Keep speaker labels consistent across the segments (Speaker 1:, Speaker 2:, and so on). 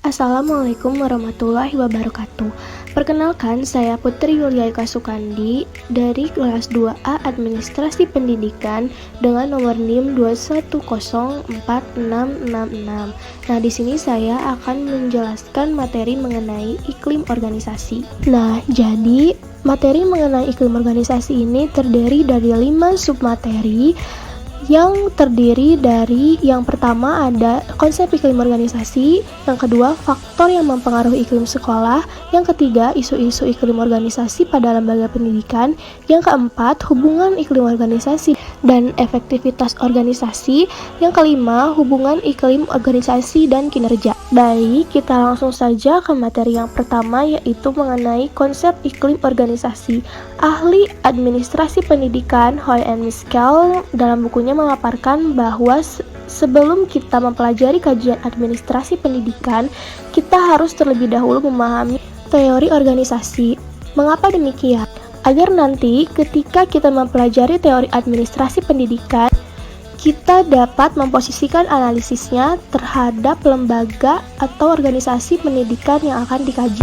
Speaker 1: Assalamualaikum warahmatullahi wabarakatuh. Perkenalkan, saya Putri Yuliaika Sukandi dari kelas 2A Administrasi Pendidikan dengan nomor NIM 2104666. Nah, di sini saya akan menjelaskan materi mengenai iklim organisasi. Nah, jadi materi mengenai iklim organisasi ini terdiri dari 5 submateri yang terdiri dari yang pertama ada konsep iklim organisasi, yang kedua faktor yang mempengaruhi iklim sekolah, yang ketiga isu-isu iklim organisasi pada lembaga pendidikan, yang keempat hubungan iklim organisasi dan efektivitas organisasi, yang kelima hubungan iklim organisasi dan kinerja. Baik, kita langsung saja ke materi yang pertama, yaitu mengenai konsep iklim organisasi. Ahli administrasi pendidikan Hoy and Miskel dalam bukunya memaparkan bahwa sebelum kita mempelajari kajian administrasi pendidikan, kita harus terlebih dahulu memahami teori organisasi. Mengapa demikian? Agar nanti ketika kita mempelajari teori administrasi pendidikan, kita dapat memposisikan analisisnya terhadap lembaga atau organisasi pendidikan yang akan dikaji.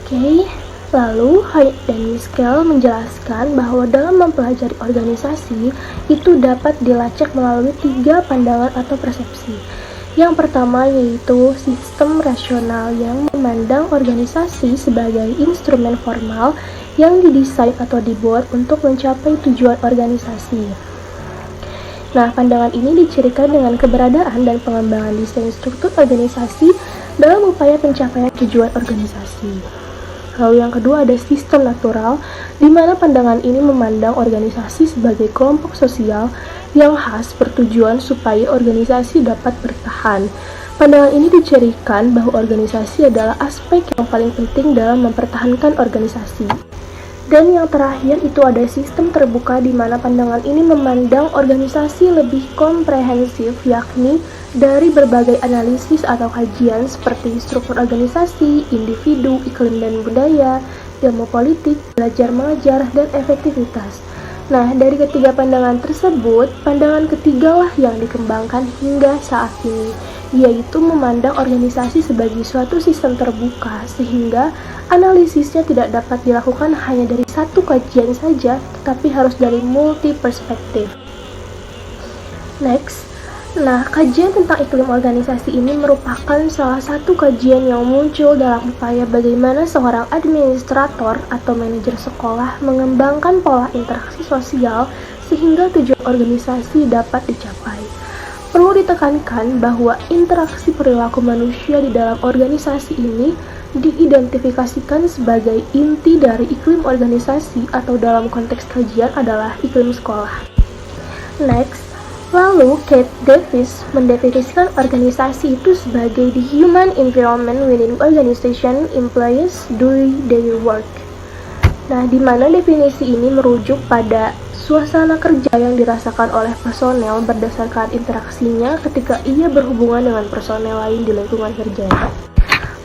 Speaker 1: Oke. Lalu, Hoy dan Miskel menjelaskan bahwa dalam mempelajari organisasi itu dapat dilacak melalui 3 pandangan atau persepsi. Yang pertama yaitu sistem rasional yang memandang organisasi sebagai instrumen formal yang didesain atau dibuat untuk mencapai tujuan organisasi. Nah, pandangan ini dicirikan dengan keberadaan dan pengembangan desain struktur organisasi dalam upaya pencapaian tujuan organisasi. Lalu yang kedua ada sistem natural, di mana pandangan ini memandang organisasi sebagai kelompok sosial yang khas bertujuan supaya organisasi dapat bertahan. Pandangan ini dicirikan bahwa organisasi adalah aspek yang paling penting dalam mempertahankan organisasi. Dan yang terakhir itu ada sistem terbuka, di mana pandangan ini memandang organisasi lebih komprehensif, yakni dari berbagai analisis atau kajian seperti struktur organisasi, individu, iklim dan budaya, ilmu politik, belajar mengajar, dan efektivitas. Nah, dari ketiga pandangan tersebut, pandangan ketiga lah yang dikembangkan hingga saat ini, yaitu memandang organisasi sebagai suatu sistem terbuka, sehingga analisisnya tidak dapat dilakukan hanya dari satu kajian saja, tetapi harus dari multi perspektif. Next. Nah, kajian tentang iklim organisasi ini merupakan salah satu kajian yang muncul dalam upaya bagaimana seorang administrator atau manajer sekolah mengembangkan pola interaksi sosial sehingga tujuan organisasi dapat dicapai. Perlu ditekankan bahwa interaksi perilaku manusia di dalam organisasi ini diidentifikasikan sebagai inti dari iklim organisasi atau dalam konteks kajian adalah iklim sekolah. Next. Lalu, Kate Davis mendefinisikan organisasi itu sebagai the human environment within organization employees doing their work. Nah, di mana definisi ini merujuk pada suasana kerja yang dirasakan oleh personel berdasarkan interaksinya ketika ia berhubungan dengan personel lain di lingkungan kerjanya.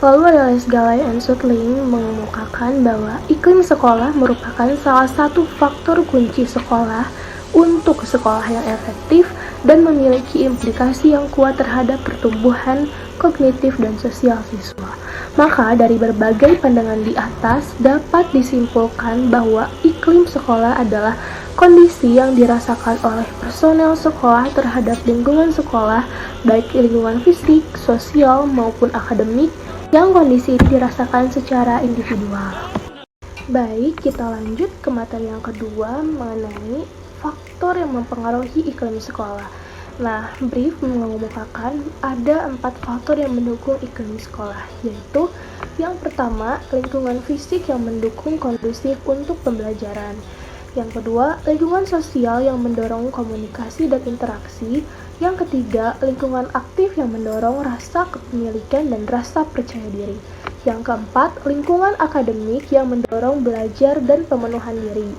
Speaker 1: Lalu ada Les Galay and Sutling mengemukakan bahwa iklim sekolah merupakan salah satu faktor kunci sekolah untuk sekolah yang efektif dan memiliki implikasi yang kuat terhadap pertumbuhan kognitif dan sosial siswa. Maka dari berbagai pandangan di atas dapat disimpulkan bahwa iklim sekolah adalah kondisi yang dirasakan oleh personel sekolah terhadap lingkungan sekolah, baik lingkungan fisik, sosial, maupun akademik, yang kondisi ini dirasakan secara individual. Baik, kita lanjut ke materi yang kedua mengenai faktor yang mempengaruhi iklim sekolah. Nah, brief mengemukakan ada 4 faktor yang mendukung iklim sekolah, yaitu yang pertama, lingkungan fisik yang mendukung kondusif untuk pembelajaran. Yang kedua, lingkungan sosial yang mendorong komunikasi dan interaksi. Yang ketiga, lingkungan aktif yang mendorong rasa kepemilikan dan rasa percaya diri. Yang keempat, lingkungan akademik yang mendorong belajar dan pemenuhan diri.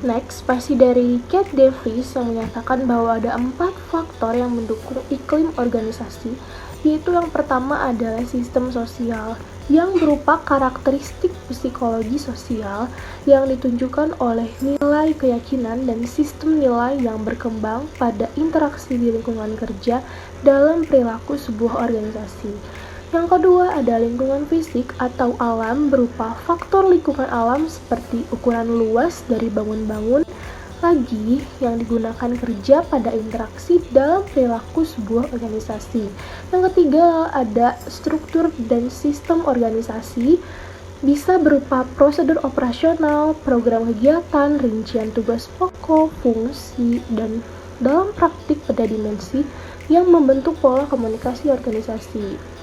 Speaker 1: Next, versi dari Kate Davis yang menyatakan bahwa ada 4 faktor yang mendukung iklim organisasi, yaitu yang pertama adalah sistem sosial, yang berupa karakteristik psikologi sosial yang ditunjukkan oleh nilai keyakinan dan sistem nilai yang berkembang pada interaksi di lingkungan kerja dalam perilaku sebuah organisasi. Yang kedua ada lingkungan fisik atau alam berupa faktor lingkungan alam seperti ukuran luas dari bangun-bangun lagi yang digunakan kerja pada interaksi dalam perilaku sebuah organisasi. Yang ketiga ada struktur dan sistem organisasi, bisa berupa prosedur operasional, program kegiatan, rincian tugas pokok, fungsi, dan dalam praktik pada dimensi yang membentuk pola komunikasi organisasi.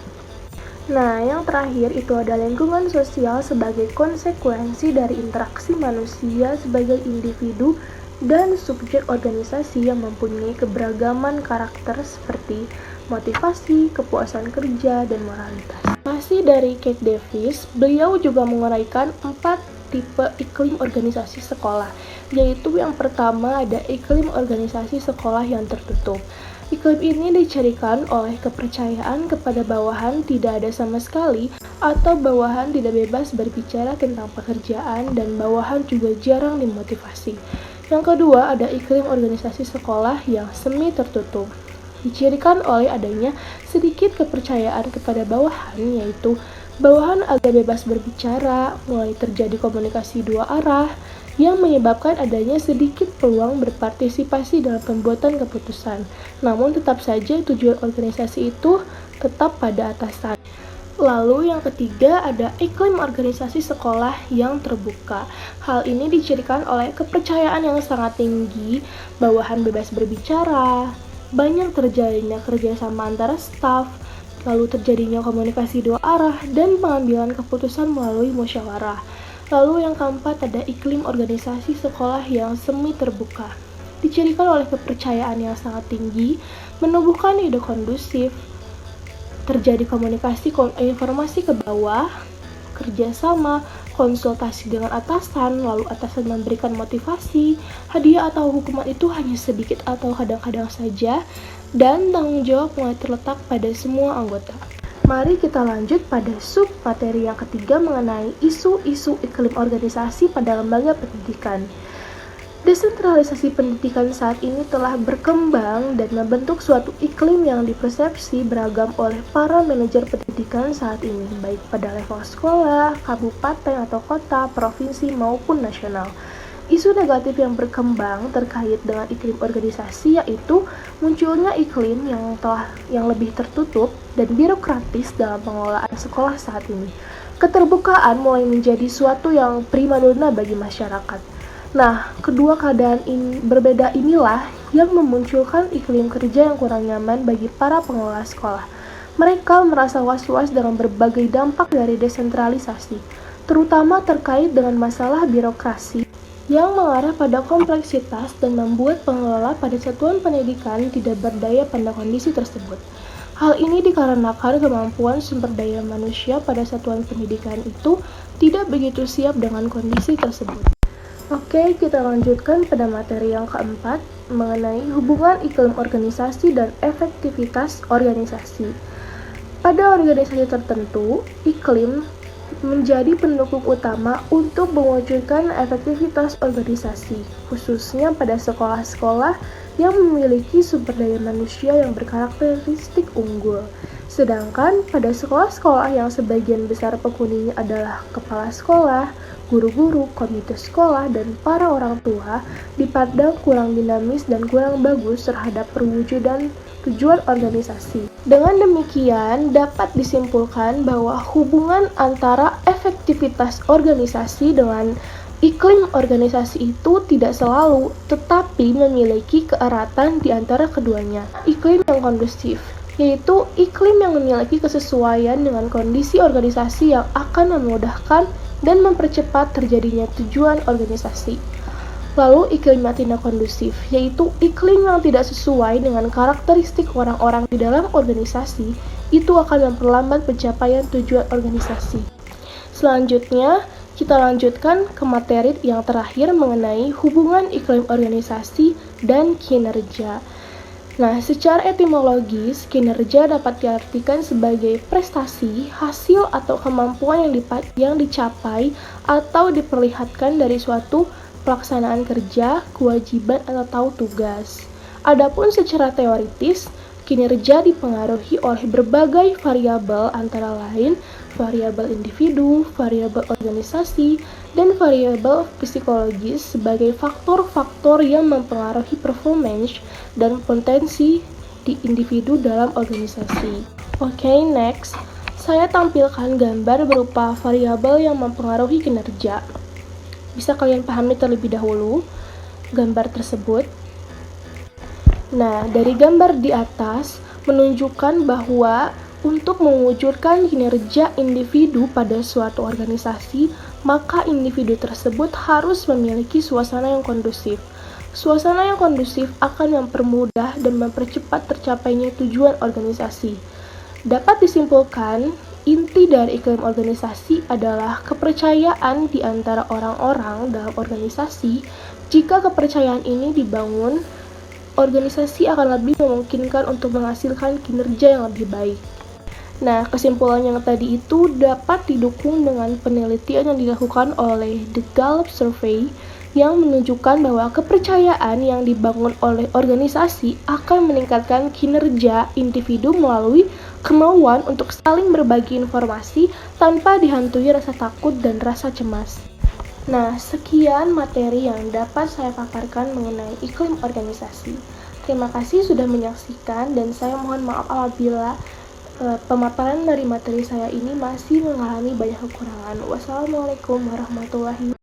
Speaker 1: Nah, yang terakhir itu ada lingkungan sosial sebagai konsekuensi dari interaksi manusia sebagai individu dan subjek organisasi yang mempunyai keberagaman karakter seperti motivasi, kepuasan kerja, dan moralitas. Masih dari Kate Davis, beliau juga menguraikan 4 tipe iklim organisasi sekolah, yaitu yang pertama ada iklim organisasi sekolah yang tertutup. Iklim ini dicirikan oleh kepercayaan kepada bawahan tidak ada sama sekali atau bawahan tidak bebas berbicara tentang pekerjaan dan bawahan juga jarang dimotivasi. Yang kedua ada iklim organisasi sekolah yang semi tertutup. Dicirikan oleh adanya sedikit kepercayaan kepada bawahan, yaitu bawahan agak bebas berbicara, mulai terjadi komunikasi dua arah, yang menyebabkan adanya sedikit peluang berpartisipasi dalam pembuatan keputusan. Namun tetap saja tujuan organisasi itu tetap pada atasan. Lalu yang ketiga ada iklim organisasi sekolah yang terbuka. Hal ini dicirikan oleh kepercayaan yang sangat tinggi, bawahan bebas berbicara, banyak terjadinya kerjasama antara staf, lalu terjadinya komunikasi dua arah, dan pengambilan keputusan melalui musyawarah. Lalu yang keempat ada iklim organisasi sekolah yang semi terbuka. Dicirikan oleh kepercayaan yang sangat tinggi, menumbuhkan ide kondusif, terjadi komunikasi informasi ke bawah, kerjasama, konsultasi dengan atasan, lalu atasan memberikan motivasi, hadiah atau hukuman itu hanya sedikit atau kadang-kadang saja, dan tanggung jawab mulai terletak pada semua anggota. Mari kita lanjut pada sub materi yang ketiga mengenai isu-isu iklim organisasi pada lembaga pendidikan. Desentralisasi pendidikan saat ini telah berkembang dan membentuk suatu iklim yang dipersepsi beragam oleh para manajer pendidikan saat ini, baik pada level sekolah, kabupaten atau kota, provinsi maupun nasional. Isu negatif yang berkembang terkait dengan iklim organisasi yaitu munculnya iklim yang lebih tertutup dan birokratis dalam pengelolaan sekolah saat ini. Keterbukaan mulai menjadi suatu yang primadona bagi masyarakat. Nah, kedua keadaan berbeda inilah yang memunculkan iklim kerja yang kurang nyaman bagi para pengelola sekolah. Mereka merasa was-was dengan berbagai dampak dari desentralisasi, terutama terkait dengan masalah birokrasi yang mengarah pada kompleksitas dan membuat pengelola pada satuan pendidikan tidak berdaya pada kondisi tersebut. Hal ini dikarenakan kemampuan sumber daya manusia pada satuan pendidikan itu tidak begitu siap dengan kondisi tersebut. Oke, kita lanjutkan pada materi yang keempat mengenai hubungan iklim organisasi dan efektivitas organisasi. Pada organisasi tertentu, iklim menjadi pendukung utama untuk mewujudkan efektivitas organisasi, khususnya pada sekolah-sekolah yang memiliki sumber daya manusia yang berkarakteristik unggul. Sedangkan pada sekolah-sekolah yang sebagian besar penghuninya adalah kepala sekolah, guru-guru, komite sekolah, dan para orang tua dipandang kurang dinamis dan kurang bagus terhadap perwujudan tujuan organisasi. Dengan demikian, dapat disimpulkan bahwa hubungan antara efektivitas organisasi dengan iklim organisasi itu tidak selalu, tetapi memiliki keeratan di antara keduanya. Iklim yang kondusif, yaitu iklim yang memiliki kesesuaian dengan kondisi organisasi yang akan memudahkan dan mempercepat terjadinya tujuan organisasi. Lalu iklim yang tidak kondusif, yaitu iklim yang tidak sesuai dengan karakteristik orang-orang di dalam organisasi, itu akan memperlambat pencapaian tujuan organisasi. Selanjutnya, kita lanjutkan ke materi yang terakhir mengenai hubungan iklim organisasi dan kinerja. Nah, secara etimologis, kinerja dapat diartikan sebagai prestasi, hasil atau kemampuan yang dicapai atau diperlihatkan dari suatu pelaksanaan kerja, kewajiban, atau tugas. Adapun secara teoritis, kinerja dipengaruhi oleh berbagai variabel antara lain variabel individu, variabel organisasi, dan variabel psikologis sebagai faktor-faktor yang mempengaruhi performance dan potensi di individu dalam organisasi. Oke, next. Saya tampilkan gambar berupa variabel yang mempengaruhi kinerja. Bisa kalian pahami terlebih dahulu gambar tersebut. Nah, dari gambar di atas menunjukkan bahwa untuk mewujudkan kinerja individu pada suatu organisasi, maka individu tersebut harus memiliki suasana yang kondusif. Suasana yang kondusif akan mempermudah dan mempercepat tercapainya tujuan organisasi. Dapat disimpulkan, inti dari iklim organisasi adalah kepercayaan di antara orang-orang dalam organisasi. Jika kepercayaan ini dibangun, organisasi akan lebih memungkinkan untuk menghasilkan kinerja yang lebih baik. Nah, kesimpulan yang tadi itu dapat didukung dengan penelitian yang dilakukan oleh The Gallup Survey yang menunjukkan bahwa kepercayaan yang dibangun oleh organisasi akan meningkatkan kinerja individu melalui kemauan untuk saling berbagi informasi tanpa dihantui rasa takut dan rasa cemas. Nah, sekian materi yang dapat saya paparkan mengenai iklim organisasi. Terima kasih sudah menyaksikan dan saya mohon maaf apabila pemaparan dari materi saya ini masih mengalami banyak kekurangan. Wassalamualaikum warahmatullahi wabarakatuh.